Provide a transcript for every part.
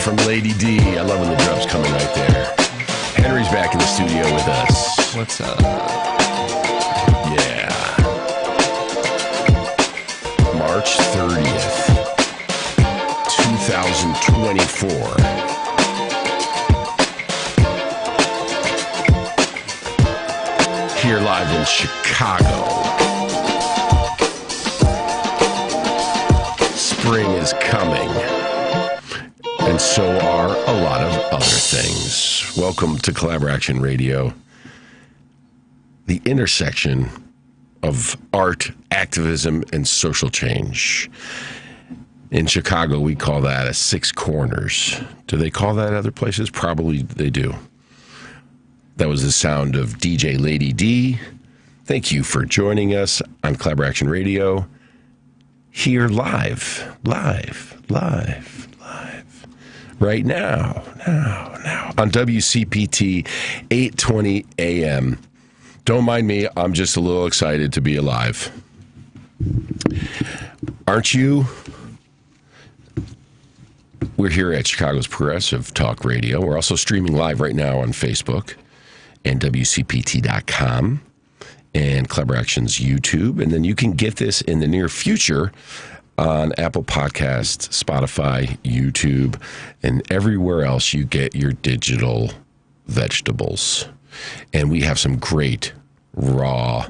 from Lady D. I love when the drums coming right there. Henry's back in the studio with us. What's up? Yeah. March 30th, 2024. Here live in Chicago. Spring is coming, and so are a lot of other things. Welcome to Collaboration Radio, the intersection of art, activism, and social change. In Chicago, we call that a Six Corners. Do they call that other places? Probably they do. That was the sound of DJ Lady D. Thank you for joining us on Collaboration Radio. Here live, right now, on WCPT 820 AM. Don't mind me, I'm just a little excited to be alive. Aren't you? We're here at Chicago's Progressive Talk Radio. We're also streaming live right now on Facebook and WCPT.com. and Collaboration's YouTube. And then you can get this in the near future on Apple Podcasts, Spotify, YouTube, and everywhere else you get your digital vegetables. And we have some great raw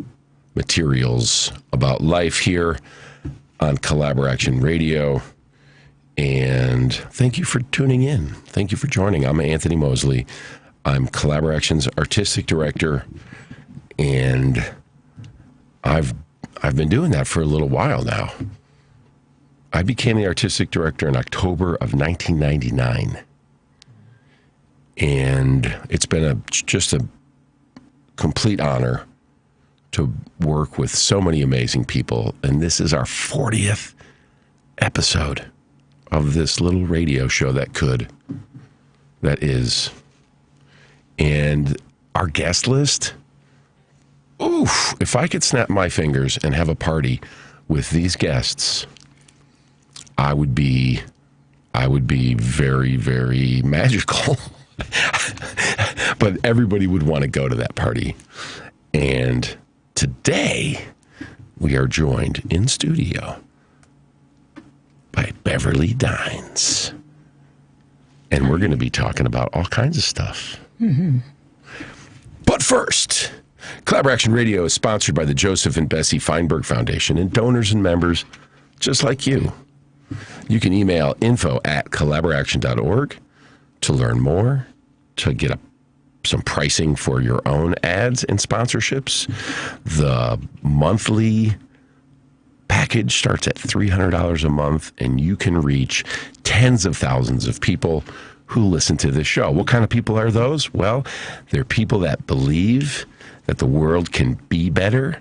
materials about life here on Collaboration Radio. And thank you for tuning in. Thank you for joining. I'm Anthony Mosley. I'm Collaboration's artistic director. And I've been doing that for a little while now. I became the artistic director in October of 1999. And it's been just a complete honor to work with so many amazing people. And this is our 40th episode of this little radio show that is. And our guest list... Oof, if I could snap my fingers and have a party with these guests, I would be very, very magical. But everybody would want to go to that party. And today, we are joined in studio by Beverly Dines. And we're going to be talking about all kinds of stuff. Mm-hmm. But first... Collaboration Radio is sponsored by the Joseph and Bessie Feinberg Foundation and donors and members just like you. You can email info@collaboration.org to learn more, to get some pricing for your own ads and sponsorships. The monthly package starts at $300 a month, and you can reach tens of thousands of people who listen to this show. What kind of people are those? Well, they're people that believe that the world can be better,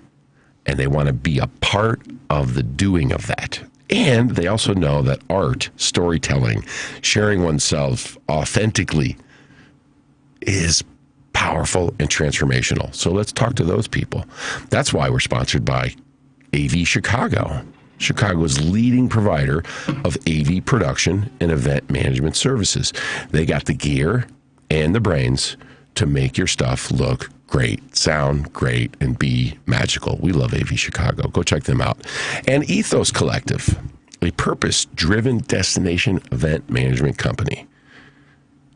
and they want to be a part of the doing of that. And they also know that art, storytelling, sharing oneself authentically is powerful and transformational. So let's talk to those people. That's why we're sponsored by AV Chicago, Chicago's leading provider of AV production and event management services. They got the gear and the brains to make your stuff look great, sound great, and be magical. We love AV Chicago. Go check them out. And Ethos Collective, a purpose-driven destination event management company.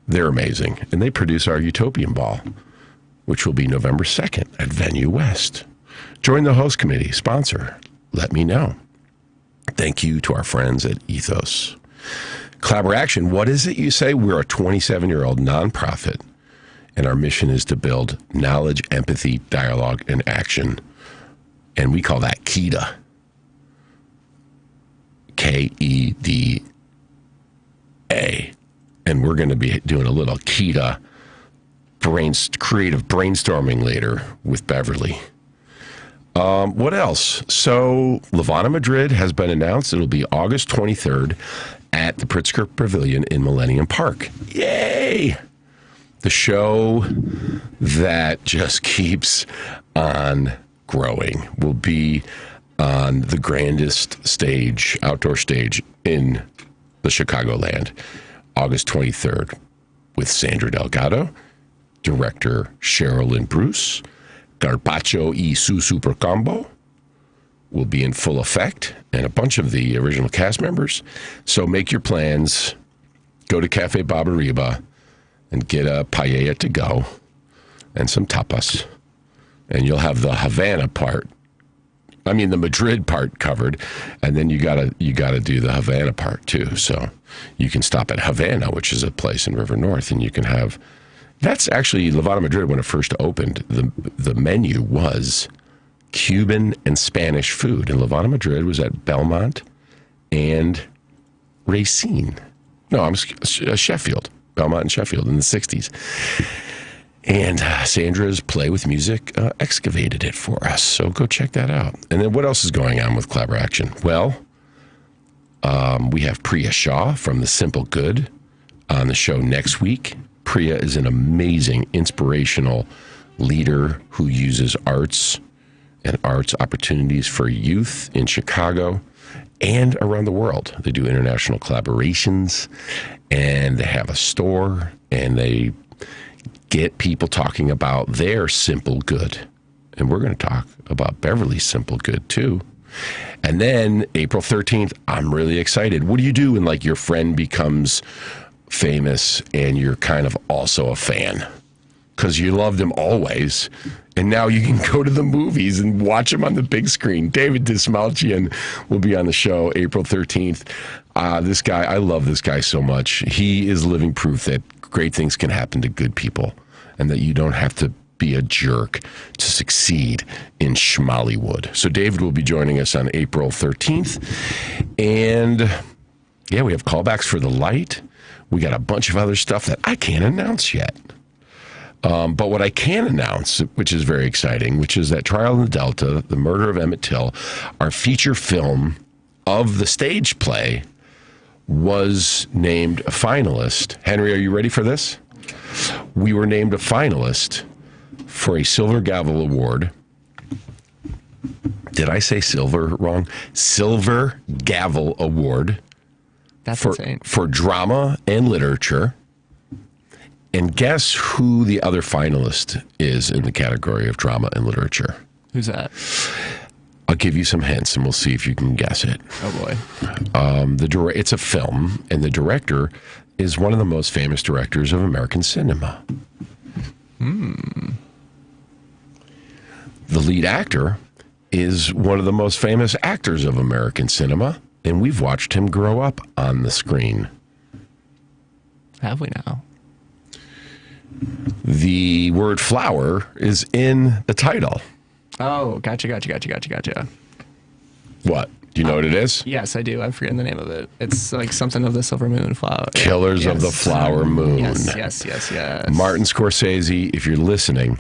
They're amazing. And they produce our Utopian Ball, which will be November 2nd at Venue West. Join the host committee, sponsor, let me know. Thank you to our friends at Ethos. Collaboration, what is it you say? We're a 27-year-old nonprofit. And our mission is to build knowledge, empathy, dialogue, and action. And we call that KEDA. KEDA. And we're going to be doing a little KEDA creative brainstorming later with Beverly. What else? So, Levana Madrid has been announced. It'll be August 23rd at the Pritzker Pavilion in Millennium Park. Yay! The show that just keeps on growing will be on the grandest stage, outdoor stage in the Chicagoland. August 23rd with Sandra Delgado, director Sherilyn Bruce, Carpaccio y su Super Combo will be in full effect, and a bunch of the original cast members. So make your plans. Go to Cafe Barbariba and get a paella to go and some tapas. And you'll have the Havana part. I mean, the Madrid part covered, and then you gotta do the Havana part too. So you can stop at Havana, which is a place in River North, and you can have. That's actually Levada Madrid when it first opened. The menu was Cuban and Spanish food, and Levada Madrid was at Belmont and Racine. No, I'm Sheffield, Belmont and Sheffield in the '60s. And Sandra's Play with Music excavated it for us. So go check that out. And then what else is going on with Collaboration? Well, we have Priya Shah from The Simple Good on the show next week. Priya is an amazing, inspirational leader who uses arts and arts opportunities for youth in Chicago and around the world. They do international collaborations, and they have a store, and they get people talking about their simple good. And we're going to talk about Beverly's simple good too. And then April 13th, I'm really excited. What do you do when like your friend becomes famous and you're kind of also a fan? Because you loved him always, and now you can go to the movies and watch him on the big screen. David Dismalchian will be on the show April 13th. This guy, I love this guy so much. He is living proof that great things can happen to good people and that you don't have to be a jerk to succeed in Schmollywood. So David will be joining us on April 13th. And yeah, we have callbacks for The Light. We got a bunch of other stuff that I can't announce yet. But what I can announce, which is very exciting, which is that Trial in the Delta, The Murder of Emmett Till, our feature film of the stage play, was named a finalist. Henry, are you ready for this? We were named a finalist for a Silver Gavel Award. Did I say silver wrong? Silver Gavel Award. That's insane. For drama and literature. And guess who the other finalist is in the category of drama and literature? Who's that? I'll give you some hints, and we'll see if you can guess it. Oh, boy. It's a film, and the director is one of the most famous directors of American cinema. The lead actor is one of the most famous actors of American cinema, and we've watched him grow up on the screen. Have we now? The word flower is in the title. Oh, gotcha. What? Do you know what it is? Yes, I do. I'm forgetting the name of it. It's like something of the Silver Moon flower. Killers of the Flower Moon. Yes. Martin Scorsese, if you're listening,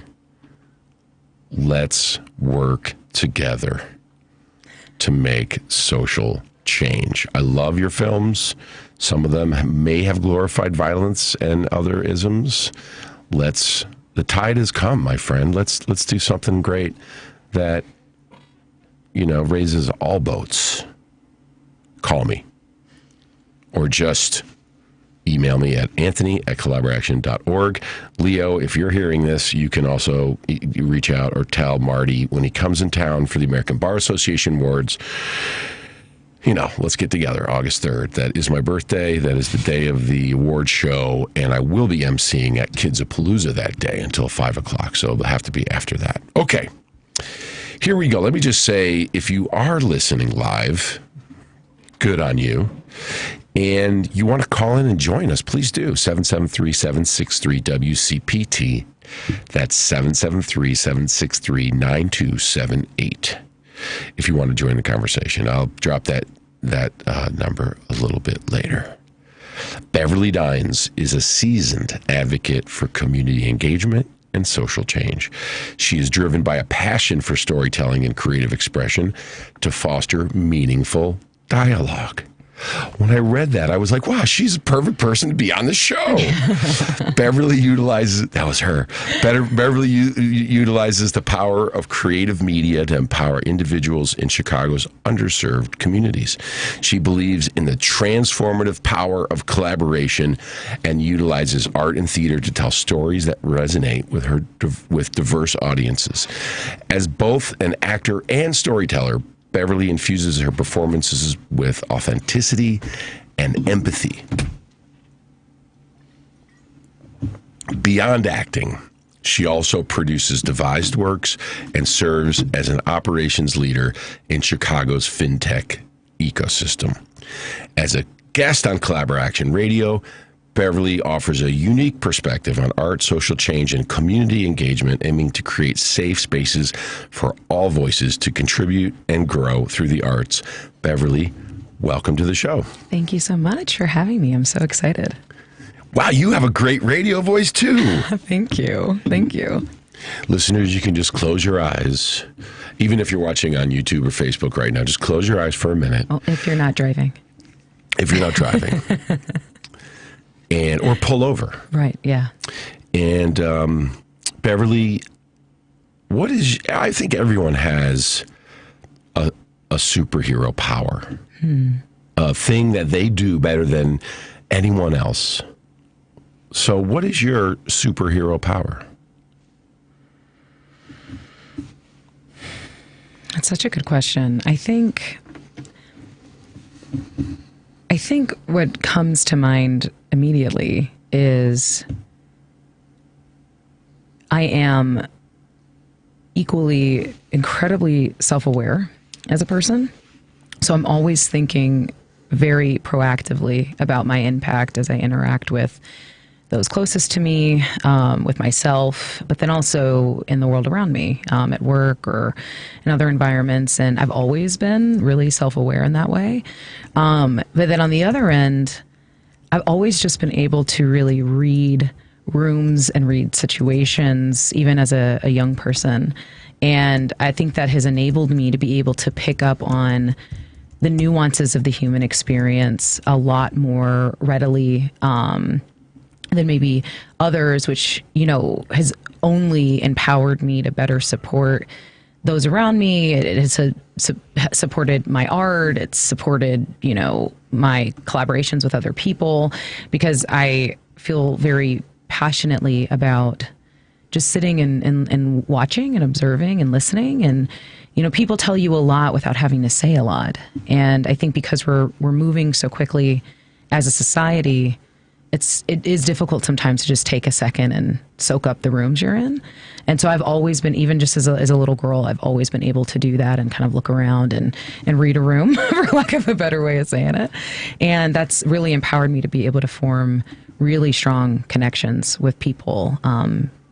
let's work together to make social change. I love your films. Some of them may have glorified violence and other isms. The tide has come, my friend. Let's do something great that, raises all boats. Call me. Or just email me at anthony@collaboration.org. Leo, if you're hearing this, you can also reach out or tell Marty when he comes in town for the American Bar Association Awards. Let's get together August 3rd. That is my birthday. That is the day of the award show, and I will be emceeing at Kidsapalooza that day until 5 o'clock, so it'll have to be after that. Okay, here we go. Let me just say, if you are listening live, good on you, and you want to call in and join us, please do. 773-763-WCPT. That's 773-763-9278. If you want to join the conversation, I'll drop that number a little bit later. Beverly Dines is a seasoned advocate for community engagement and social change. She is driven by a passion for storytelling and creative expression to foster meaningful dialogue. When I read that, I was like, wow, she's a perfect person to be on the show. Beverly utilizes, that was her. Beverly utilizes the power of creative media to empower individuals in Chicago's underserved communities. She believes in the transformative power of collaboration and utilizes art and theater to tell stories that resonate with diverse audiences. As both an actor and storyteller, Beverly infuses her performances with authenticity and empathy. Beyond acting, she also produces devised works and serves as an operations leader in Chicago's fintech ecosystem. As a guest on Collaboraction Radio, Beverly offers a unique perspective on art, social change, and community engagement, aiming to create safe spaces for all voices to contribute and grow through the arts. Beverly, welcome to the show. Thank you so much for having me. I'm so excited. Wow, you have a great radio voice, too. Thank you. Thank you. Listeners, you can just close your eyes. Even if you're watching on YouTube or Facebook right now, just close your eyes for a minute. Oh, if you're not driving. If you're not driving. Or pull over. Right, yeah. And Beverly, I think everyone has a superhero power. A thing that they do better than anyone else. So what is your superhero power? That's such a good question. I think what comes to mind immediately is I am equally incredibly self-aware as a person. So I'm always thinking very proactively about my impact as I interact with those closest to me, with myself, but then also in the world around me, at work or in other environments. And I've always been really self-aware in that way. But then on the other end, I've always just been able to really read rooms and read situations, even as a young person. And I think that has enabled me to be able to pick up on the nuances of the human experience a lot more readily than maybe others, which, has only empowered me to better support those around me. It has supported my art. It's supported, my collaborations with other people, because I feel very passionately about just sitting and watching and observing and listening. And, people tell you a lot without having to say a lot. And I think because we're moving so quickly as a society, it is difficult sometimes to just take a second and soak up the rooms you're in. And so I've always been, even just as a little girl, I've always been able to do that and kind of look around and read a room, for lack of a better way of saying it. And that's really empowered me to be able to form really strong connections with people,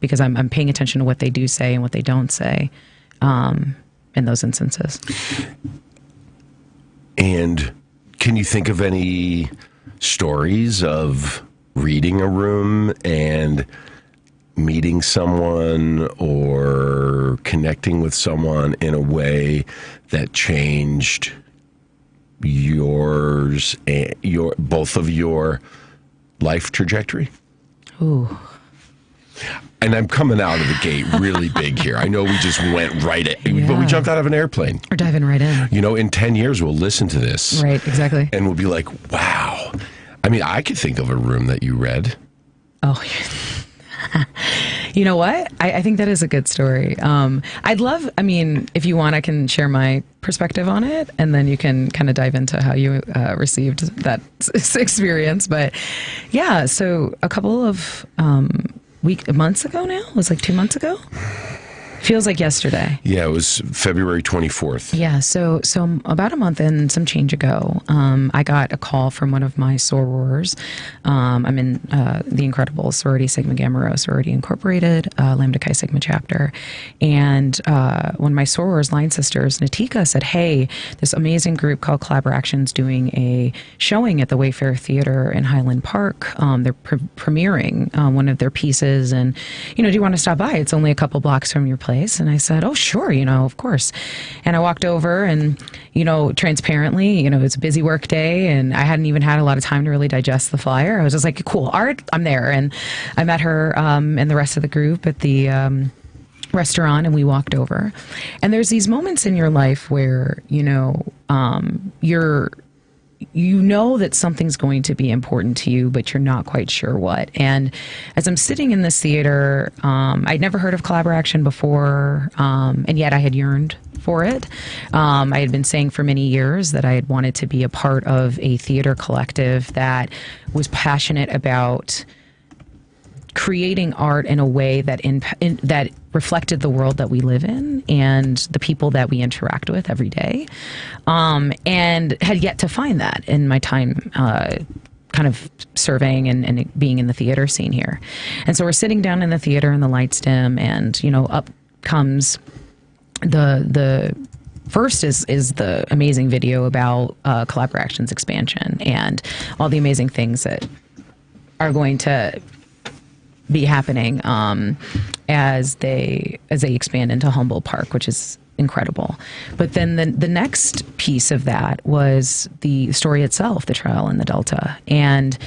because I'm paying attention to what they do say and what they don't say in those instances. And can you think of any stories of reading a room and meeting someone or connecting with someone in a way that changed yours and both of your life trajectory? Ooh. And I'm coming out of the gate really big here. I know we just went right at, but we jumped out of an airplane. We're diving right in. In 10 years, we'll listen to this. Right, exactly. And we'll be like, wow. I mean, I could think of a room that you read. Oh, you know what? I think that is a good story. I'd love, if you want, I can share my perspective on it, and then you can kind of dive into how you received that experience. But yeah, so a couple of months ago now, it was like 2 months ago. Feels like yesterday. Yeah, it was February 24th. Yeah, so about a month and some change ago, I got a call from one of my sorors. I'm in the incredible Sorority Sigma Gamma Rho Sorority Incorporated, Lambda Chi Sigma Chapter. And one of my sorors, line sisters, Natika, said, hey, this amazing group called Collaboraction's doing a showing at the Wayfair Theater in Highland Park. They're premiering one of their pieces. And, do you want to stop by? It's only a couple blocks from your place. place? And I said, oh, sure, of course. And I walked over and, transparently, it's a busy work day and I hadn't even had a lot of time to really digest the flyer. I was just like, cool, Art, I'm there. And I met her and the rest of the group at the restaurant, and we walked over. And there's these moments in your life where, you know that something's going to be important to you, but you're not quite sure what. And as I'm sitting in this theater, I'd never heard of Collaboration before, and yet I had yearned for it. I had been saying for many years that I had wanted to be a part of a theater collective that was passionate about creating art in a way that that reflected the world that we live in and the people that we interact with every day, and had yet to find that in my time kind of surveying and being in the theater scene here. And so we're sitting down in the theater and the lights dim, and up comes the first is the amazing video about Collaboration's expansion and all the amazing things that are going to be happening as they expand into Humboldt Park, which is incredible. But then the next piece of that was the story itself, the trial in the Delta. And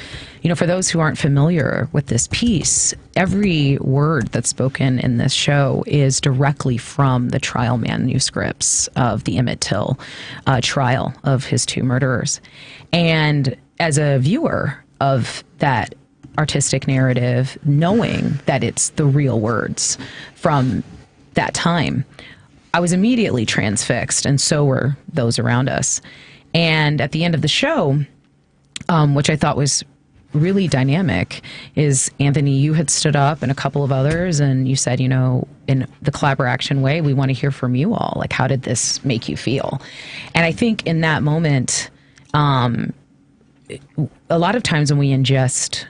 for those who aren't familiar with this piece, every word that's spoken in this show is directly from the trial manuscripts of the Emmett Till trial of his two murderers. And as a viewer of that artistic narrative, knowing that it's the real words from that time, I was immediately transfixed, and so were those around us. And at the end of the show, which I thought was really dynamic, is Anthony, you had stood up and a couple of others, and you said, in the Collaboration way, we want to hear from you all. Like, how did this make you feel? And I think in that moment, a lot of times when we ingest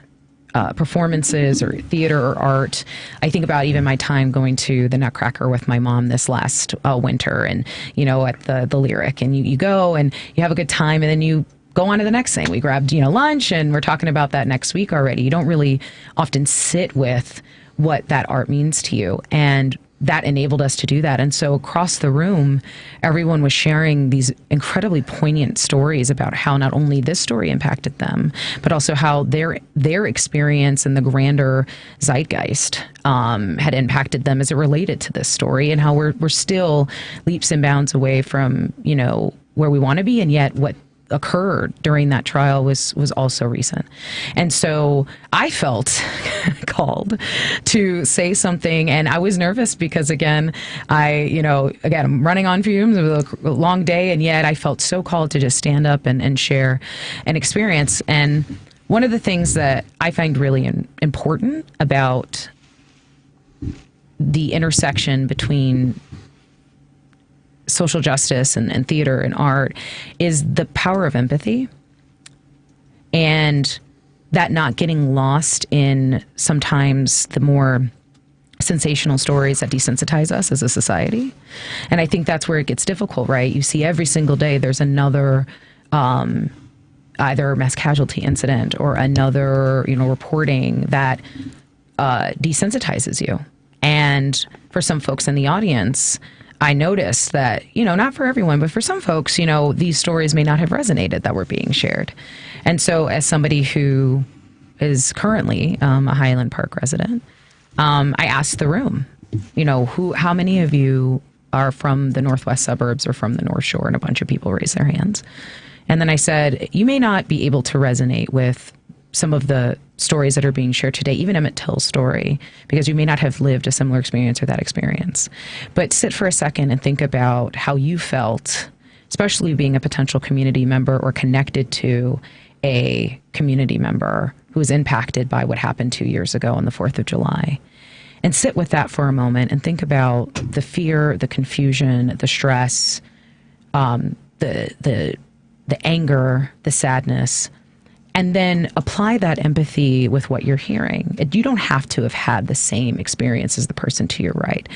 performances or theater or art, I think about even my time going to the Nutcracker with my mom this last winter, and at the Lyric, and you go and you have a good time, and then you go on to the next thing. We grabbed lunch, and we're talking about that next week already. You don't really often sit with what that art means to you, and that enabled us to do that. And so across the room, everyone was sharing these incredibly poignant stories about how not only this story impacted them, but also how their experience and the grander zeitgeist had impacted them as it related to this story, and how we're still leaps and bounds away from where we want to be, and yet what occurred during that trial was also recent. And so I felt called to say something, and I was nervous because again, I'm running on fumes. It was a long day, and yet I felt so called to just stand up and share an experience. And one of the things that I find really important about the intersection between social justice and theater and art is the power of empathy, and that not getting lost in sometimes the more sensational stories that desensitize us as a society. And I think that's where it gets difficult, right? You see every single day there's another either mass casualty incident or another reporting that desensitizes you. And for some folks in the audience, I noticed that, not for everyone, but for some folks, these stories may not have resonated that were being shared. And so as somebody who is currently a Highland Park resident, I asked the room, how many of you are from the northwest suburbs or from the North Shore? And a bunch of people raised their hands. And then I said, you may not be able to resonate with some of the stories that are being shared today, even Emmett Till's story, because you may not have lived a similar experience or that experience. But sit for a second and think about how you felt, especially being a potential community member or connected to a community member who was impacted by what happened 2 years ago on the 4th of July. And sit with that for a moment and think about the fear, the confusion, the stress, the anger, the sadness, and then apply that empathy with what you're hearing. You don't have to have had the same experience as the person to your right,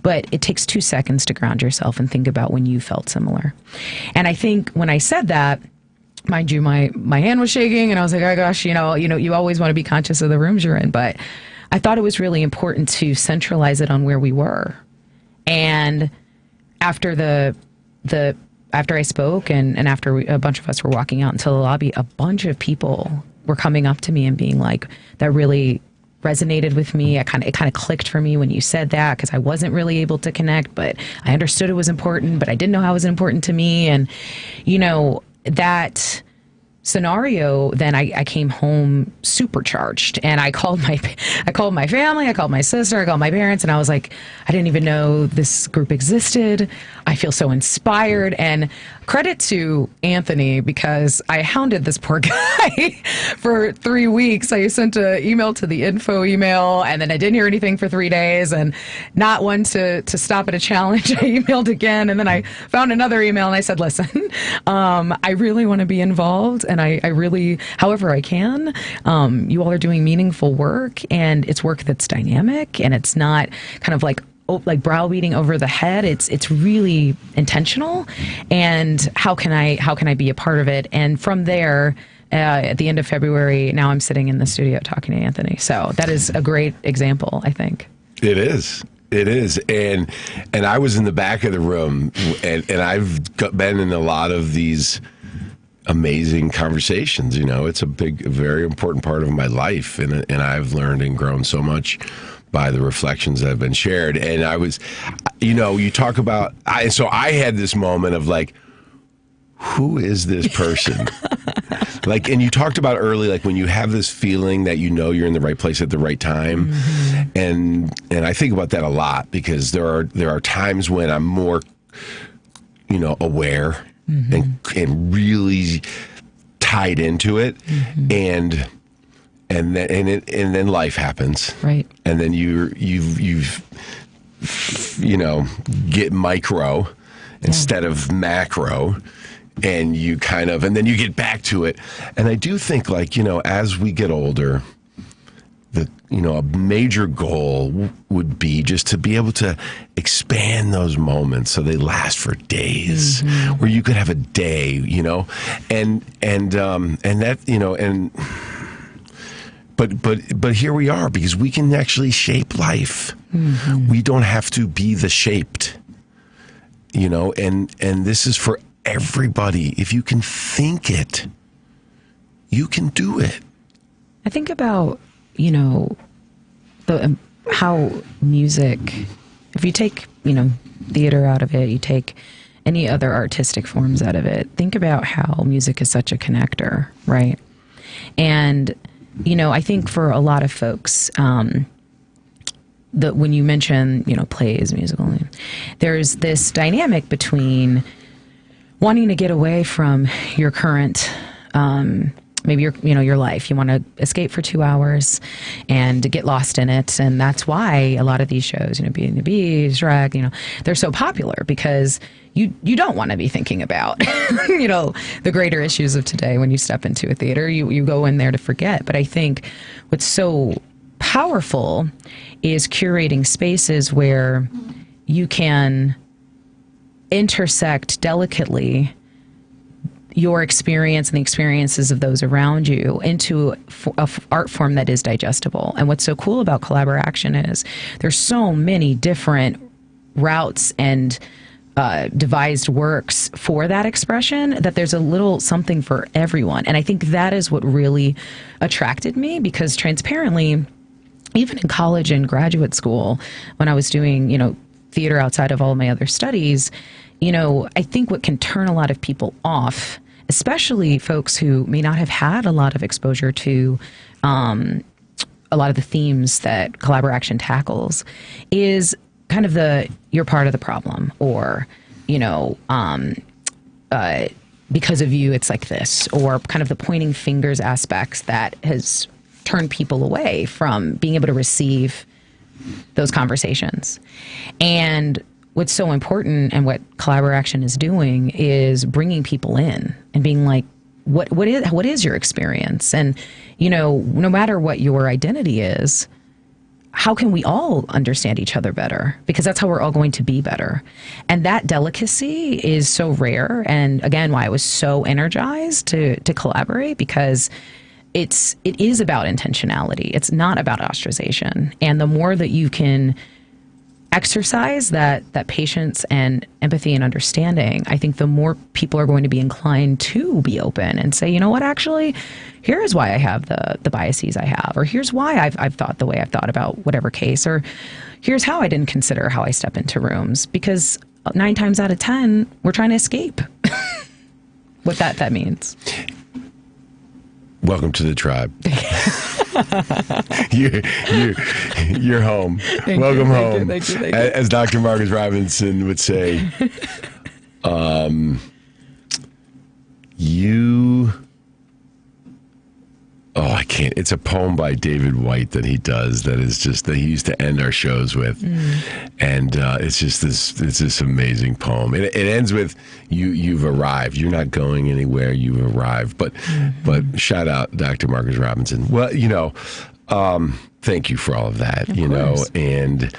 but it takes 2 seconds to ground yourself and think about when you felt similar. And I think when I said that, mind you, my hand was shaking, and I was like, oh gosh, you always want to be conscious of the rooms you're in, but I thought it was really important to centralize it on where we were And after after I spoke and after a bunch of us were walking out into the lobby, a bunch of people were coming up to me and being like, that really resonated with me. It kind of clicked for me when you said that, because I wasn't really able to connect, but I understood it was important, but I didn't know how it was important to me. And, that scenario, then I came home supercharged, and I called my family, I called my sister, I called my parents, and I was like, I didn't even know this group existed. I feel so inspired. And credit to Anthony, because I hounded this poor guy for 3 weeks. I sent an email to the info email, and then I didn't hear anything for 3 days, and not one to stop at a challenge. I emailed again, and then I found another email, and I said, listen, I really want to be involved, and I really, however I can. You all are doing meaningful work, and it's work that's dynamic, and it's not kind of like browbeating over the head. It's really intentional. And how can I be a part of it? And from there, at the end of February, now I'm sitting in the studio talking to Anthony. So that is a great example, I think. It is. It is. And I was in the back of the room, and I've been in a lot of these amazing conversations. It's a very important part of my life, and I've learned and grown so much by the reflections that have been shared. And I was, you talk about, so I had this moment of like, who is this person? And you talked about early, like when you have this feeling that you're in the right place at the right time. Mm-hmm. And I think about that a lot, because there are times when I'm more, aware, mm-hmm. and really tied into it. Mm-hmm. And then life happens, right? And then you get micro instead of macro, and and then you get back to it. And I do think, as we get older, a major goal would be just to be able to expand those moments so they last for days, mm-hmm. where you could have a day, and that, But here we are, because we can actually shape life. Mm-hmm. We don't have to be the shaped, and this is for everybody. If you can think it, you can do it. I think about, how music, if you take, theater out of it, you take any other artistic forms out of it, think about how music is such a connector, right? And I think for a lot of folks, that when you mention, plays, musical, there's this dynamic between wanting to get away from your current, maybe your life. You want to escape for 2 hours and to get lost in it. And that's why a lot of these shows, Beauty and the Beast, Shrek, they're so popular, because you don't want to be thinking about, the greater issues of today. When you step into a theater, you go in there to forget. But I think what's so powerful is curating spaces where you can intersect delicately your experience and the experiences of those around you into a art form that is digestible. And what's so cool about Collaboration is there's so many different routes and devised works for that expression, that there's a little something for everyone. And I think that is what really attracted me, because transparently, even in college and graduate school, when I was doing, theater outside of all my other studies, I think what can turn a lot of people off, especially folks who may not have had a lot of exposure to a lot of the themes that Collaboration tackles, is kind of you're part of the problem, or, because of you, it's like this, or kind of the pointing fingers aspects that has turned people away from being able to receive those conversations. And what's so important, and what Collaboration is doing, is bringing people in and being like, what is your experience? And, no matter what your identity is, how can we all understand each other better? Because that's how we're all going to be better. And that delicacy is so rare. And again, why I was so energized to collaborate, because it is about intentionality. It's not about ostracization. And the more that you can exercise that patience and empathy and understanding, I think the more people are going to be inclined to be open and say, you know what, actually, here's why I have the biases I have, or here's why I've thought the way I've thought about whatever case, or here's how I didn't consider how I step into rooms, because 9 times out of 10, we're trying to escape what that means. Welcome to the tribe. You're home. Welcome home. Thank you. As Dr. Marcus Robinson would say, I can't. It's a poem by David White that he does that is just that he used to end our shows with, and it's just this amazing poem. It ends with you've arrived. You're not going anywhere. You've arrived. But shout out Dr. Marcus Robinson. Well, thank you for all of that. Of course. And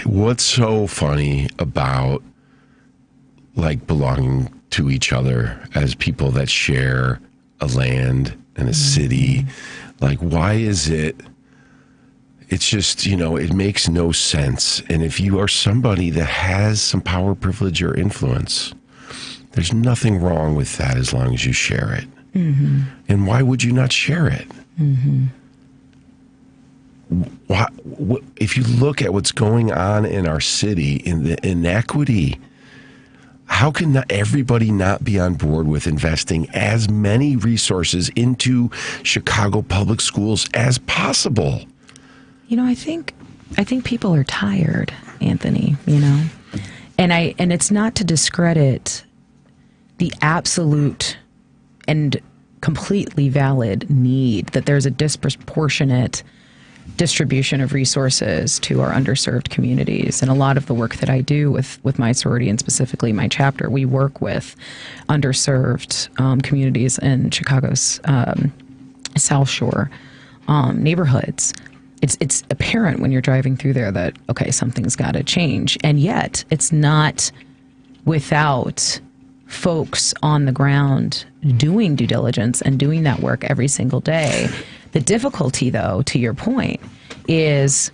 what's so funny about like belonging to each other as people that share a land and a city, like why is it's just, it makes no sense. And if you are somebody that has some power, privilege, or influence, there's nothing wrong with that as long as you share it. And why would you not share it? If you look at what's going on in our city, in the inequity, how can everybody not be on board with investing as many resources into Chicago public schools as possible? I think people are tired, Anthony, and it's not to discredit the absolute and completely valid need that there's a disproportionate distribution of resources to our underserved communities. And a lot of the work that I do with my sorority and specifically my chapter, we work with underserved communities in Chicago's South Shore neighborhoods. It's apparent when you're driving through there that, okay, something's got to change. And yet it's not without folks on the ground doing due diligence and doing that work every single day. The difficulty, though, to your point, is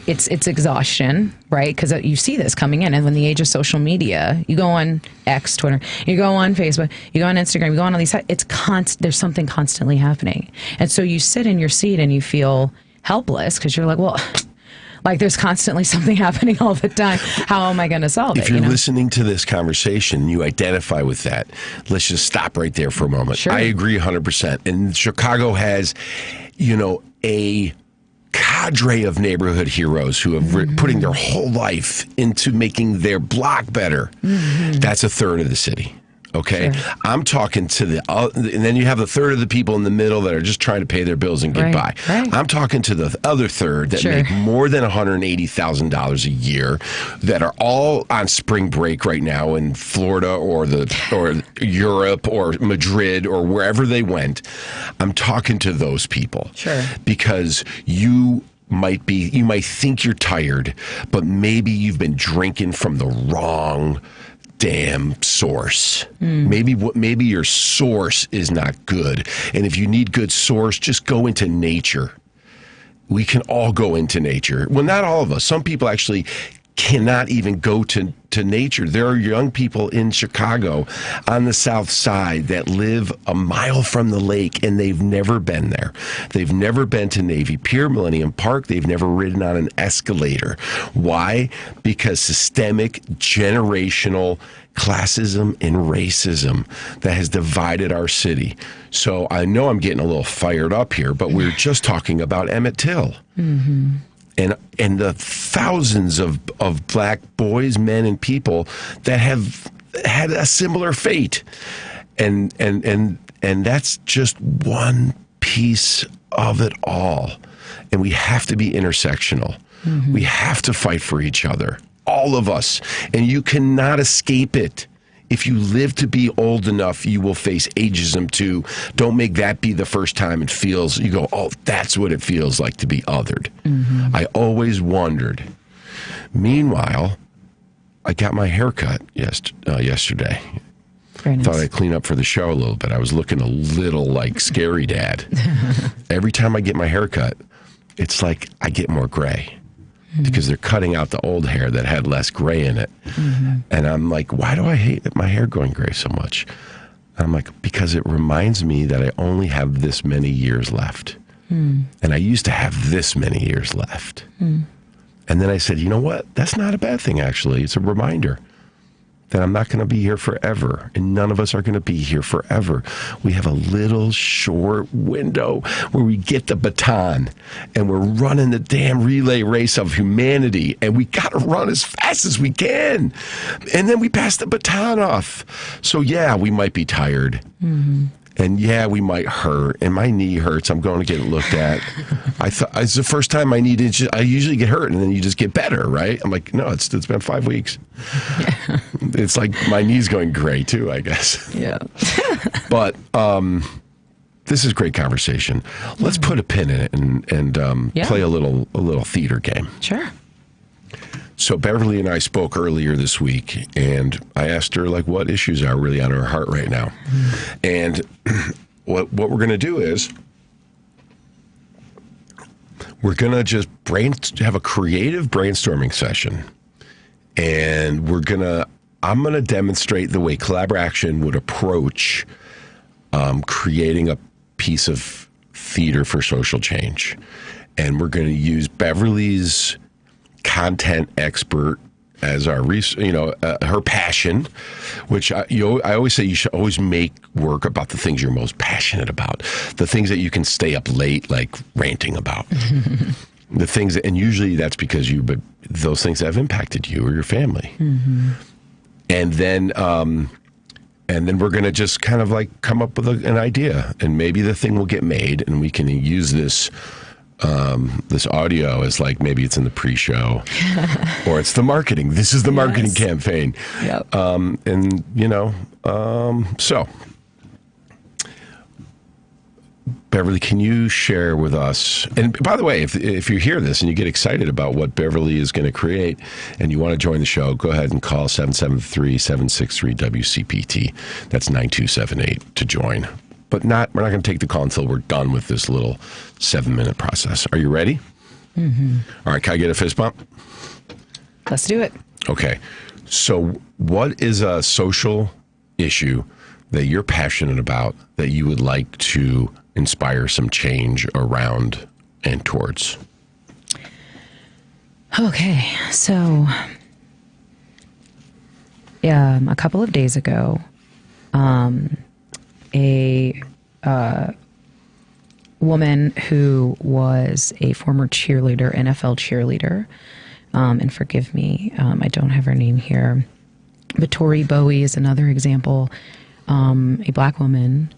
it's exhaustion, right? Because you see this coming in. And when the age of social media, you go on X, Twitter, you go on Facebook, you go on Instagram, you go on all these sites, there's something constantly happening. And so you sit in your seat and you feel helpless because you're like, well, like there's constantly something happening all the time. How am I going to solve it? If you're listening to this conversation, you identify with that. Let's just stop right there for a moment. Sure. I agree 100%. And Chicago has, a cadre of neighborhood heroes who have putting their whole life into making their block better. That's a third of the city. Okay, sure. I'm talking to and then you have a third of the people in the middle that are just trying to pay their bills and get by. Right. I'm talking to the other third that make more than $180,000 a year, that are all on spring break right now in Florida or Europe or Madrid or wherever they went. I'm talking to those people, because you might think you're tired, but maybe you've been drinking from the wrong damn source. Maybe your source is not good. And if you need good source, just go into nature. We can all go into nature. Well, not all of us. Some people actually cannot even go to nature. There are young people in Chicago on the south side that live a mile from the lake and they've never been there. They've never been to Navy Pier, Millennium Park. They've never ridden on an escalator. Why? Because systemic, generational classism and racism that has divided our city. So I know I'm getting a little fired up here, but we're just talking about Emmett Till. And the thousands of black boys, men, and people that have had a similar fate. And that's just one piece of it all. And we have to be intersectional. We have to fight for each other, all of us. And you cannot escape it. If you live to be old enough, you will face ageism too. Don't make that be the first time it feels, you go, oh, that's what it feels like to be othered. I always wondered. Meanwhile, I got my hair cut yesterday. Very nice. Thought I'd clean up for the show a little bit. I was looking a little like Scary Dad. Every time I get my hair cut, it's like I get more gray. because they're cutting out the old hair that had less gray in it. And I'm like, why do I hate my hair going gray so much? And I'm like, because it reminds me that I only have this many years left. And I used to have this many years left. And then I said, you know what? That's not a bad thing, actually. It's a reminder that I'm not going to be here forever. And none of us are going to be here forever. We have a little short window where we get the baton and we're running the damn relay race of humanity. And we got to run as fast as we can. And then we pass the baton off. So yeah, we might be tired. And yeah, we might hurt, and my knee hurts. I'm going to get it looked at. I thought it's the first time my knee did. I usually get hurt, and then you just get better, right? I'm like, no, it's been 5 weeks. Yeah. It's like my knee's going gray too, I guess. Yeah. But this is great conversation. Let's put a pin in it and play a little theater game. Sure. So Beverly and I spoke earlier this week, and I asked her, like, what issues are really on her heart right now. And what we're going to do is we're going to just have a creative brainstorming session, and I'm going to demonstrate the way Collaboration would approach creating a piece of theater for social change. And we're going to use Beverly's content expert as our her passion, which I always say you should always make work about the things you're most passionate about, the things that you can stay up late like ranting about. The things and usually that's because those things have impacted you or your family. And then we're going to just kind of like come up with an idea, and maybe the thing will get made and we can use this audio is like maybe it's in the pre-show or it's the marketing. This is the marketing campaign. Yep. So Beverly, can you share with us, and by the way, if you hear this and you get excited about what Beverly is going to create and you want to join the show, go ahead and call 773-763-WCPT. That's 9278 to join. But we're not going to take the call until we're done with this little 7-minute process. Are you ready? All right, can I get a fist bump? Let's do it. Okay. So what is a social issue that you're passionate about that you would like to inspire some change around and towards? Okay. So a couple of days ago, a woman who was a former cheerleader, NFL cheerleader, and forgive me, I don't have her name here, but Tori Bowie is another example, a black woman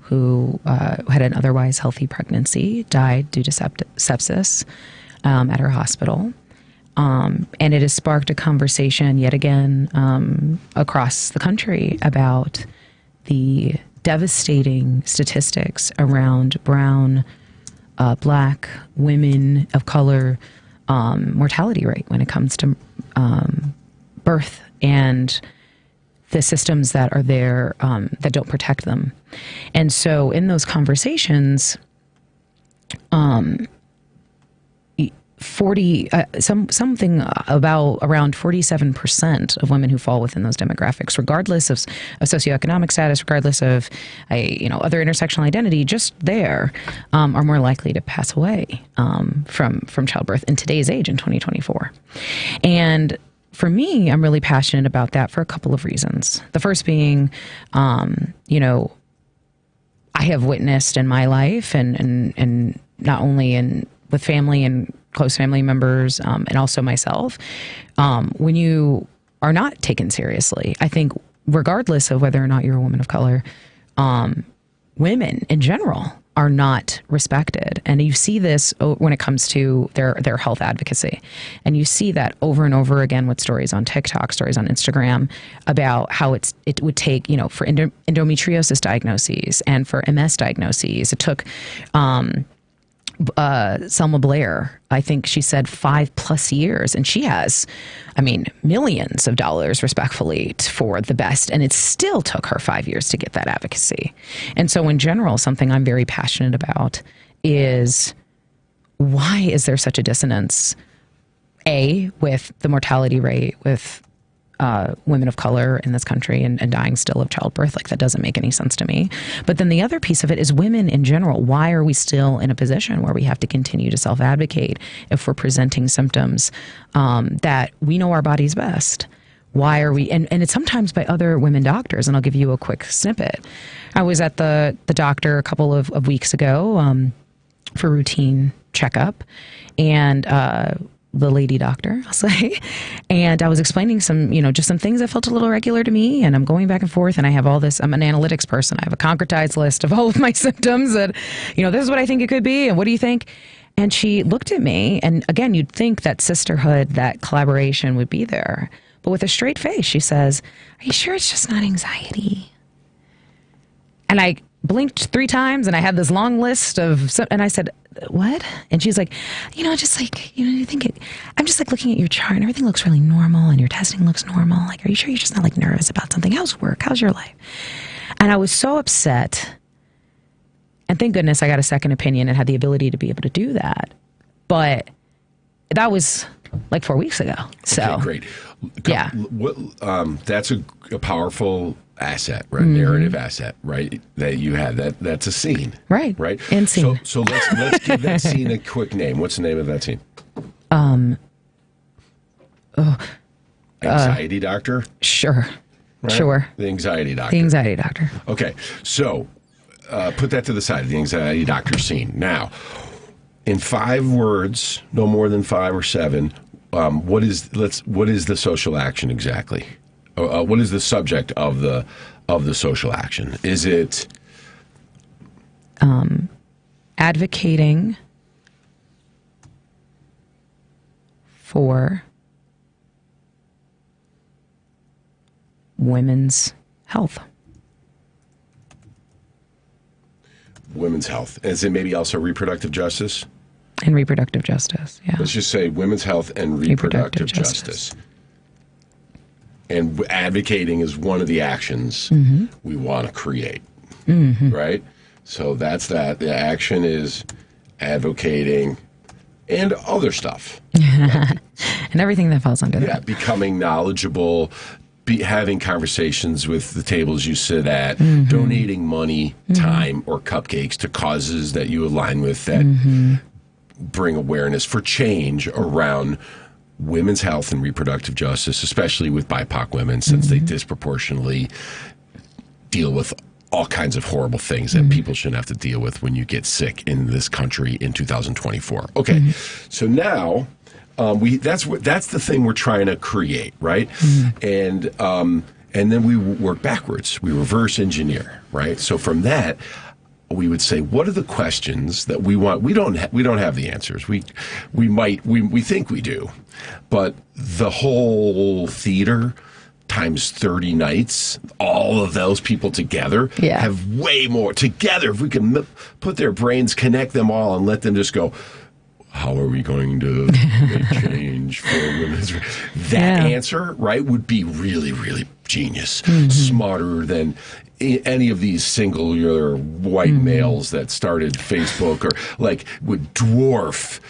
who had an otherwise healthy pregnancy, died due to sepsis at her hospital. And it has sparked a conversation yet again across the country about the devastating statistics around brown, black, women of color mortality rate when it comes to birth and the systems that are there that don't protect them. And so in those conversations, something about around 47% of women who fall within those demographics, regardless of socioeconomic status, regardless of other intersectional identity, just there are more likely to pass away from childbirth in today's age in 2024. And for me, I'm really passionate about that for a couple of reasons. The first being, I have witnessed in my life and not only with family and close family members, and also myself, when you are not taken seriously, I think regardless of whether or not you're a woman of color, women in general are not respected. And you see this when it comes to their health advocacy. And you see that over and over again with stories on TikTok, stories on Instagram about how it would take, for endometriosis diagnoses and for MS diagnoses, it took Selma Blair, I think she said 5+ years, and she has, millions of dollars respectfully for the best, and it still took her 5 years to get that advocacy. And so in general, something I'm very passionate about is why is there such a dissonance with the mortality rate with women of color in this country and dying still of childbirth. Like, that doesn't make any sense to me. But then the other piece of it is women in general. Why are we still in a position where we have to continue to self-advocate if we're presenting symptoms that we know our bodies best? Why are we, and it's sometimes by other women doctors, and I'll give you a quick snippet. I was at the doctor a couple of weeks ago for routine checkup, and the lady doctor, I'll say. And I was explaining some, just some things that felt a little irregular to me. And I'm going back and forth, and I have all this, I'm an analytics person. I have a concretized list of all of my symptoms that, this is what I think it could be. And what do you think? And she looked at me, and again, you'd think that sisterhood, that collaboration would be there. But with a straight face, she says, "Are you sure it's just not anxiety?" And I blinked 3 times, and I had this long list and I said, "What?" And she's like, just like, you think it, I'm just like looking at your chart and everything looks really normal and your testing looks normal. Like, are you sure you're just not like nervous about something? How's work? How's your life? And I was so upset. And thank goodness I got a second opinion and had the ability to be able to do that. But that was like 4 weeks ago. So okay, great. Yeah. That's a powerful asset, right? Narrative asset, right? That you have. That's a scene. Right. Right? And scene. So let's give that scene a quick name. What's the name of that scene? Anxiety doctor? Sure. Right? Sure. The anxiety doctor. The anxiety doctor. Okay. So put that to the side, the anxiety doctor scene. Now, in 5 words, no more than 5 or 7, what is the social action exactly? What is the subject of the social action? Is it advocating for women's health? Women's health. Is it maybe also reproductive justice? And reproductive justice, yeah. Let's just say women's health and reproductive justice. And advocating is one of the actions we want to create, right? So that's that. The action is advocating and other stuff. And everything that falls under Yeah, that. becoming knowledgeable, having conversations with the tables you sit at, donating money, time, or cupcakes to causes that you align with that bring awareness for change around women's health and reproductive justice, especially with BIPOC women, since they disproportionately deal with all kinds of horrible things that people shouldn't have to deal with when you get sick in this country in 2024. Okay, so now that's the thing we're trying to create, right? And then we work backwards. We reverse engineer, right? So from that, we would say, what are the questions that we want? We don't have the answers. We think we do, but the whole theater times 30 nights, all of those people together have way more together. If we can put their brains, connect them all, and let them just go, how are we going to make change for women's that answer, right, would be really, really genius, smarter than any of these singular white males that started Facebook, or like would dwarf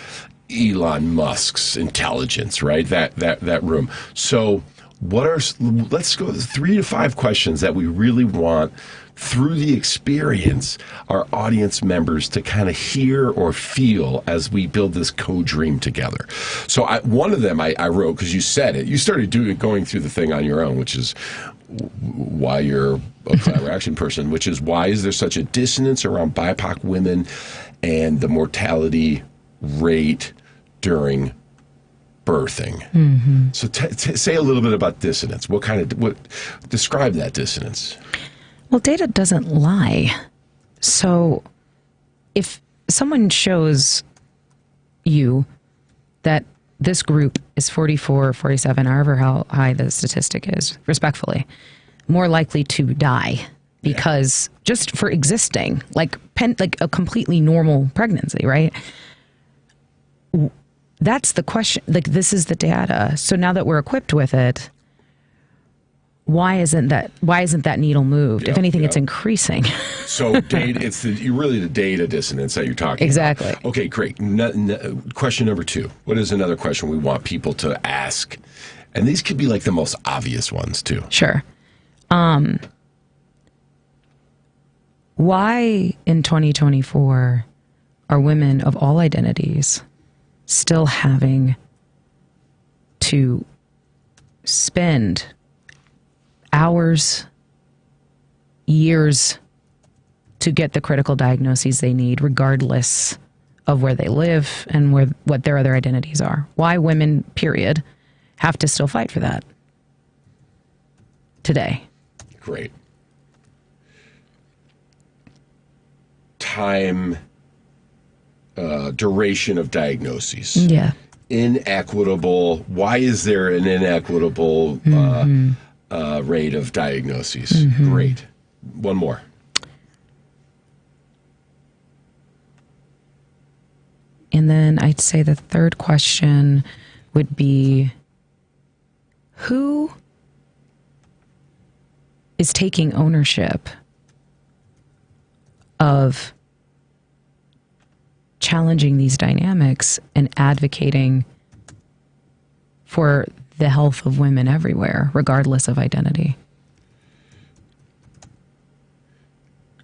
Elon Musk's intelligence, right? That room. So let's go 3 to 5 questions that we really want through the experience our audience members to kind of hear or feel as we build this co-dream together. So one of them I wrote, because you said it, you started going through the thing on your own, which is why you're a collaboration person, which is why is there such a dissonance around BIPOC women and the mortality rate during birthing. So say a little bit about dissonance. Describe that dissonance. Well, data doesn't lie. So if someone shows you that this group is 44, 47, however how high the statistic is, respectfully, more likely to die because just for existing, like a completely normal pregnancy, right? That's the question. Like, this is the data. So now that we're equipped with it, why isn't that needle moved? If anything, it's increasing. So data, really the data dissonance that you're talking exactly. about. Okay, great. Question number 2. What is another question we want people to ask? And these could be like the most obvious ones too. Sure. Why in 2024 are women of all identities still having to spend hours, years to get the critical diagnoses they need, regardless of where they live and what their other identities are? Why women, period, have to still fight for that today? Great. Time, duration of diagnoses. Yeah. Inequitable. Why is there an inequitable rate of diagnoses? Great. One more. And then I'd say the third question would be, who is taking ownership of challenging these dynamics and advocating for the health of women everywhere, regardless of identity?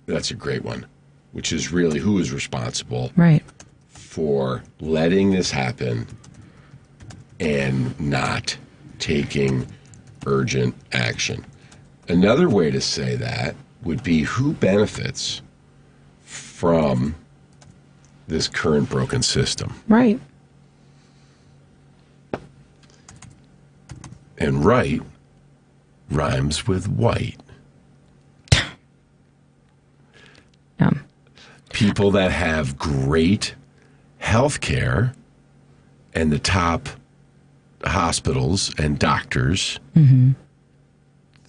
That's a great one, which is really who is responsible Right. for letting this happen and not taking urgent action. Another way to say that would be who benefits from this current broken system. Right. And right rhymes with white. People that have great health care and the top hospitals and doctors,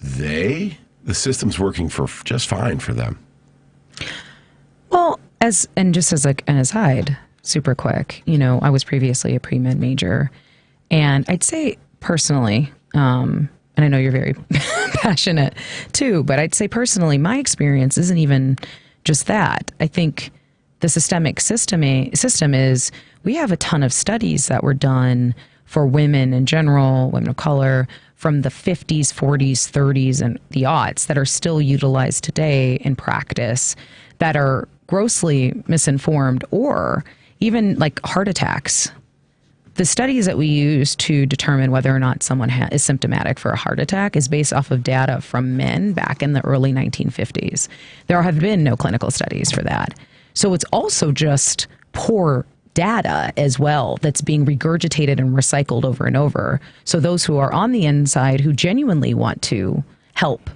the system's working for just fine for them. Well, just as like an aside, super quick, I was previously a pre-med major, and I'd say personally, and I know you're very passionate too, but I'd say personally, my experience isn't even just that. I think the systemic system is, we have a ton of studies that were done for women in general, women of color, from the 50s, 40s, 30s, and the aughts that are still utilized today in practice that are grossly misinformed, or even like heart attacks. The studies that we use to determine whether or not someone is symptomatic for a heart attack is based off of data from men back in the early 1950s. There have been no clinical studies for that. So it's also just poor data as well that's being regurgitated and recycled over and over. So those who are on the inside who genuinely want to help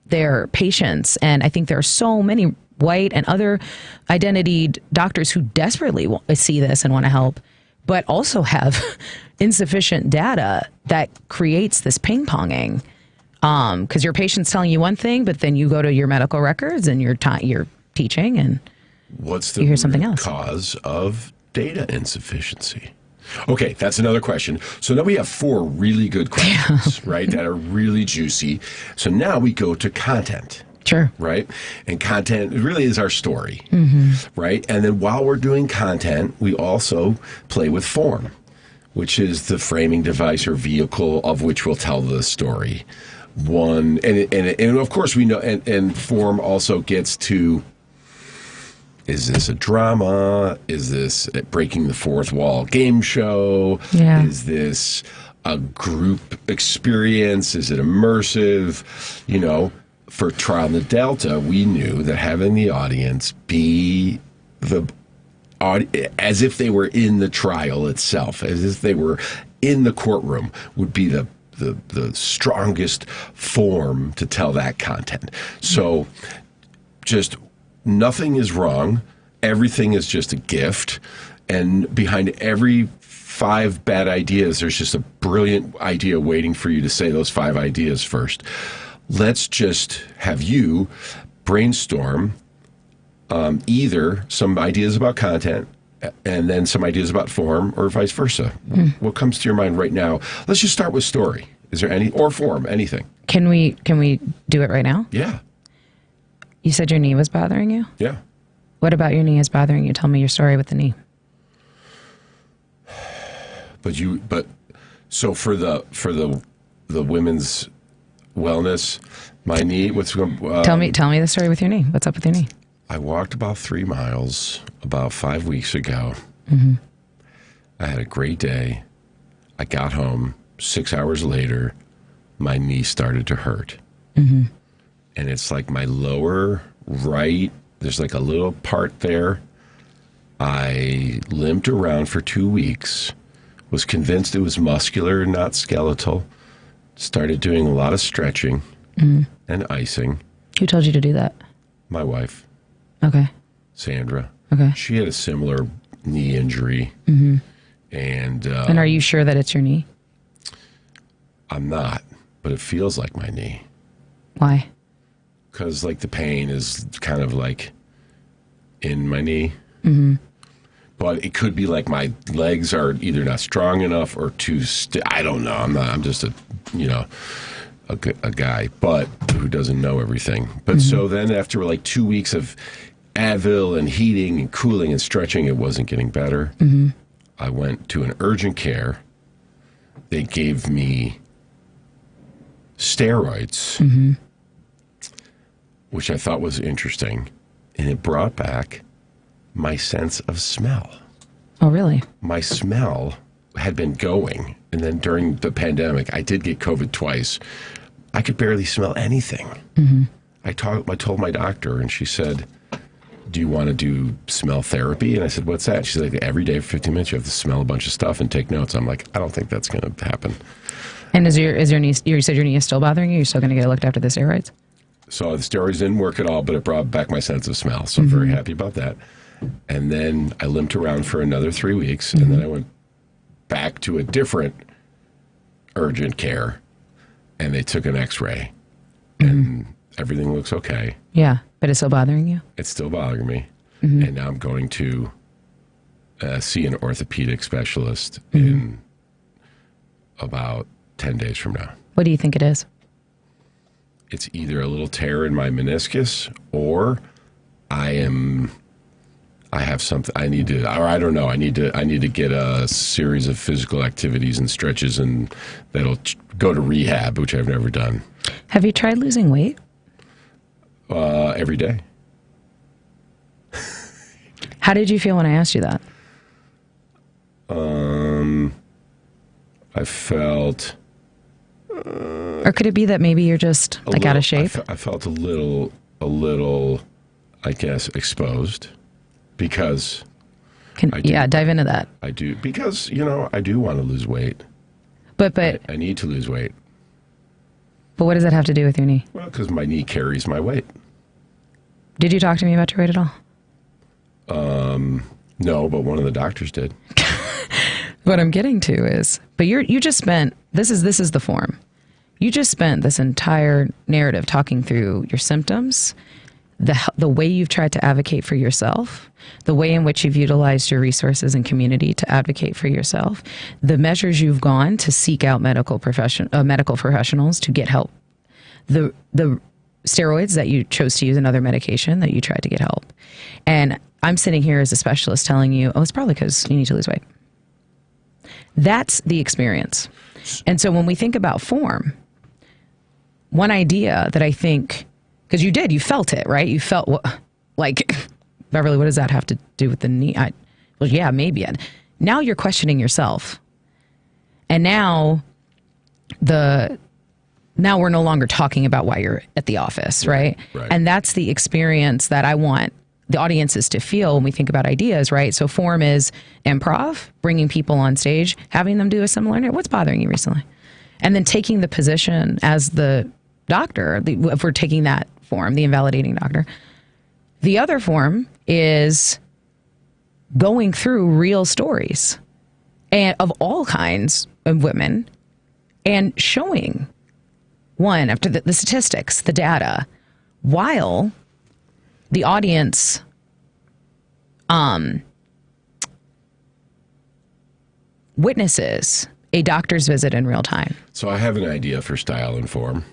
their patients, and I think there are so many white and other identity doctors who desperately see this and want to help, but also have insufficient data that creates this ping-ponging. Because your patient's telling you one thing, but then you go to your medical records and you're teaching, and what's the you hear something else. Cause of data insufficiency? Okay, that's another question. So now we have 4 really good questions, right, that are really juicy. So now we go to content. Sure. Right? And content really is our story, right? And then while we're doing content, we also play with form, which is the framing device or vehicle of which we'll tell the story. And of course we know, and form also gets to, is this a drama? Is this a breaking the fourth wall game show? Yeah. Is this a group experience? Is it immersive? For Trial in the Delta, we knew that having the audience be as if they were in the trial itself, as if they were in the courtroom, would be the strongest form to tell that content. So just nothing is wrong. Everything is just a gift. And behind every 5 bad ideas, there's just a brilliant idea waiting for you to say those 5 ideas first. Let's just have you brainstorm either some ideas about content and then some ideas about form, or vice versa. What comes to your mind right now? Let's just start with story. Is there any, or form, anything? Can we do it right now? Yeah. You said your knee was bothering you? Yeah. What about your knee is bothering you? Tell me your story with the knee. But so for the women's wellness, my knee, what's going, Tell me the story with your knee. What's up with your knee? I walked about 3 miles about 5 weeks ago. I had a great day. I got home 6 hours later. My knee started to hurt. And it's like my lower right, there's like a little part there. I limped around for 2 weeks, was convinced it was muscular, not skeletal. Started doing a lot of stretching and icing. Who told you to do that? My wife, Okay. Sandra. Okay. She had a similar knee injury. And are you sure that it's your knee? I'm not, but it feels like my knee. Why? Because like the pain is kind of like in my knee. But it could be like my legs are either not strong enough or too I don't know. I'm just a guy, but who doesn't know everything. But so then after like 2 weeks of Advil and heating and cooling and stretching, it wasn't getting better. I went to an urgent care. They gave me steroids, which I thought was interesting. And it brought back my sense of smell. Oh, really? My smell had been going. And then during the pandemic, I did get COVID twice. I could barely smell anything. I told my doctor, and she said, do you want to do smell therapy? And I said, what's that? She's like, every day for 15 minutes, you have to smell a bunch of stuff and take notes. I'm like, I don't think that's going to happen. And is your knee, you said your knee is still bothering you? You're still going to get it looked after the steroids? So the steroids didn't work at all, but it brought back my sense of smell. So I'm very happy about that. And then I limped around for another 3 weeks, and then I went back to a different urgent care, and they took an x-ray, and everything looks okay. Yeah, but it's still bothering you? It's still bothering me. And now I'm going to see an orthopedic specialist in about 10 days from now. What do you think it is? It's either a little tear in my meniscus, or I have something I need to, or I don't know. I need to get a series of physical activities and stretches, and that'll go to rehab, which I've never done. Have you tried losing weight? Every day. How did you feel when I asked you that? I felt. Or could it be that maybe you're just like out of shape? I felt a little, I guess, exposed, because. Dive into that. I do, because I do want to lose weight. But I need to lose weight. But what does that have to do with your knee? Well, because my knee carries my weight. Did you talk to me about your weight at all? No, but one of the doctors did. What I'm getting to is, but you just spent, this is the form. You just spent this entire narrative talking through your symptoms, the way you've tried to advocate for yourself, the way in which you've utilized your resources and community to advocate for yourself, the measures you've gone to seek out medical professionals to get help, the steroids that you chose to use, another medication that you tried to get help. And I'm sitting here as a specialist telling you, oh, it's probably because you need to lose weight. That's the experience. And so when we think about form, one idea that I think, because you felt it, right? You felt like, Beverly, what does that have to do with the knee? Well, yeah, maybe. Now you're questioning yourself. And now we're no longer talking about why you're at the office, right? Right. And that's the experience that I want the audiences to feel when we think about ideas, right? So form is improv, bringing people on stage, having them do a similar, what's bothering you recently? And then taking the position as the doctor, if we're taking that form, the invalidating doctor. The other form is going through real stories and of all kinds of women and showing one after the statistics, the data, while the audience witnesses a doctor's visit in real time. So I have an idea for style and form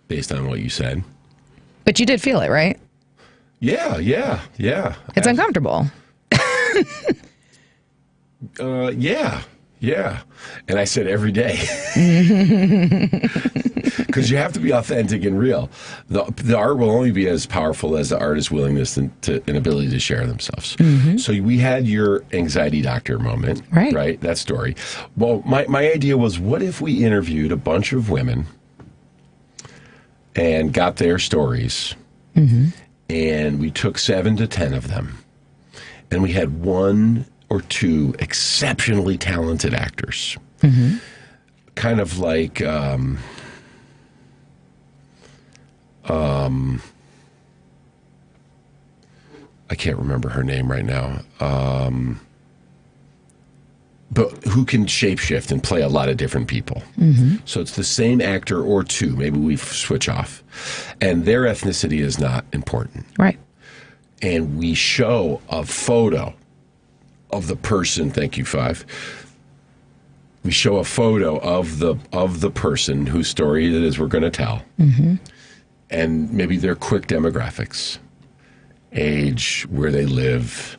based on what you said. But you did feel it, right? Yeah. It's uncomfortable. Yeah. And I said every day. Because you have to be authentic and real. The art will only be as powerful as the artist's willingness and ability to share themselves. So we had your anxiety doctor moment, right? That story. Well, my idea was, what if we interviewed a bunch of women and got their stories, and we took 7 to 10 of them, and we had 1 or 2 exceptionally talented actors, kind of like I can't remember her name right now, but who can shapeshift and play a lot of different people. So it's the same actor or 2. Maybe we switch off, and their ethnicity is not important, Right. and we show a photo of the person. Thank you, 5. We show a photo of the person whose story it is we're going to tell, and maybe their quick demographics, age, where they live,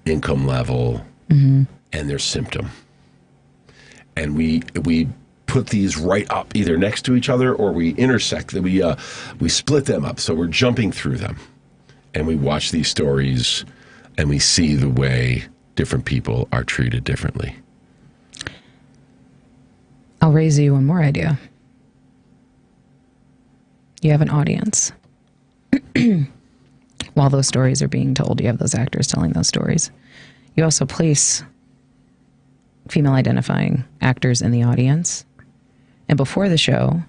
income level, and their symptom. And we put these right up, either next to each other, or we intersect. We split them up, so we're jumping through them, and we watch these stories, and we see the way different people are treated differently. I'll raise you one more idea. You have an audience. While those stories are being told, you have those actors telling those stories. You also place female identifying actors in the audience. And before the show,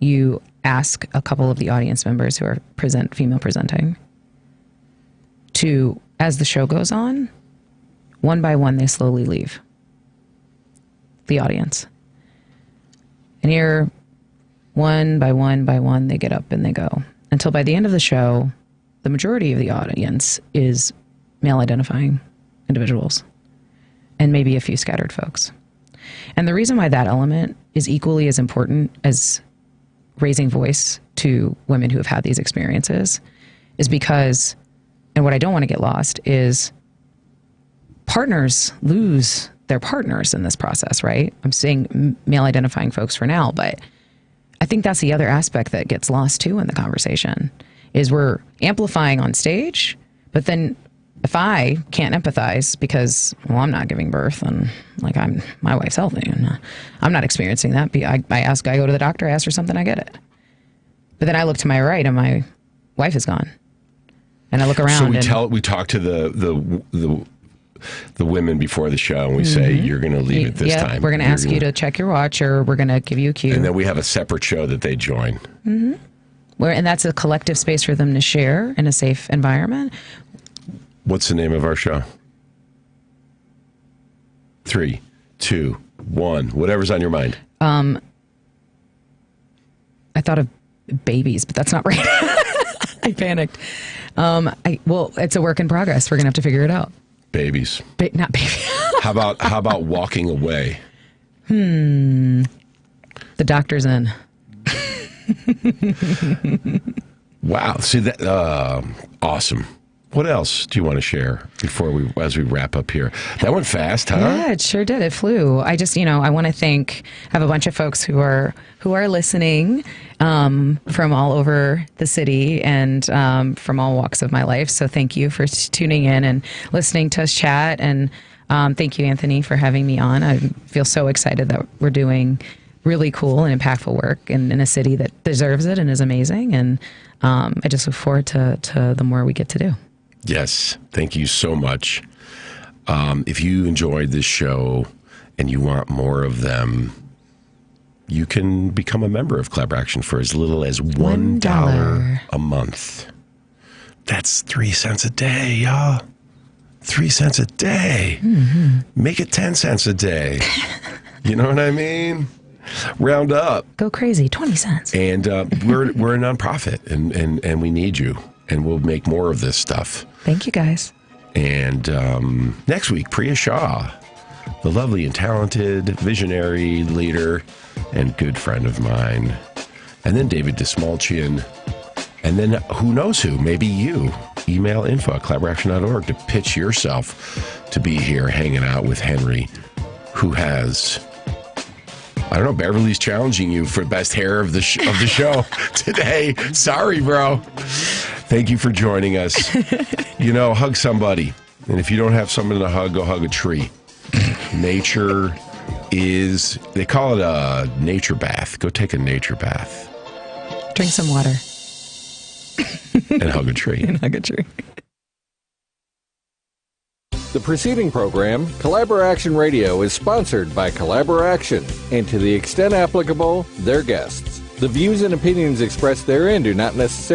you ask a couple of the audience members who are female presenting to, as the show goes on, one by one, they slowly leave the audience. And here, one by one, they get up and they go. Until by the end of the show, the majority of the audience is male identifying individuals and maybe a few scattered folks. And the reason why that element is equally as important as raising voice to women who have had these experiences is because, and what I don't want to get lost is, partners lose their partners in this process, right? I'm saying male identifying folks for now, but I think that's the other aspect that gets lost too in the conversation is we're amplifying on stage, but then if I can't empathize because, well, I'm not giving birth and like my wife's healthy and I'm not experiencing that. I go to the doctor, I ask her something, I get it. But then I look to my right and my wife is gone. And I look around. So we talk to the women before the show and we say, you're going to leave it this time. We're going to ask you to check your watch, or we're going to give you a cue. And then we have a separate show that they join. And that's a collective space for them to share in a safe environment. What's the name of our show? 3, 2, 1. Whatever's on your mind. I thought of babies, but that's not right. I panicked. Well, it's a work in progress. We're going to have to figure it out. Babies. Not baby. How about walking away? The doctor's in. Wow. See that? Awesome. What else do you want to share as we wrap up here? That went fast, huh? Yeah, it sure did. It flew. I just, I want to have a bunch of folks who are listening from all over the city and from all walks of my life. So thank you for tuning in and listening to us chat. And thank you, Anthony, for having me on. I feel so excited that we're doing really cool and impactful work in a city that deserves it and is amazing. And I just look forward to the more we get to do. Yes. Thank you so much. If you enjoyed this show and you want more of them, you can become a member of Collaboration for as little as $1 a month. That's 3 cents a day, y'all. 3 cents a day. Make it 10 cents a day. You know what I mean? Round up. Go crazy. 20 cents. And we're a nonprofit, and we need you. And we'll make more of this stuff. Thank you, guys. And next week, Priya Shah the lovely and talented visionary leader and good friend of mine. And then David Desmalchian. And then who knows who, maybe you. Email info@collaboraction.org to pitch yourself to be here hanging out with Henry, who has, I don't know, Beverly's challenging you for best hair of the show today. Sorry, bro. Thank you for joining us. Hug somebody. And if you don't have someone to hug, go hug a tree. Nature is, they call it a nature bath. Go take a nature bath. Drink some water. And hug a tree. And hug a tree. The preceding program, Collaboration Radio, is sponsored by Collaboration, and to the extent applicable, their guests. The views and opinions expressed therein do not necessarily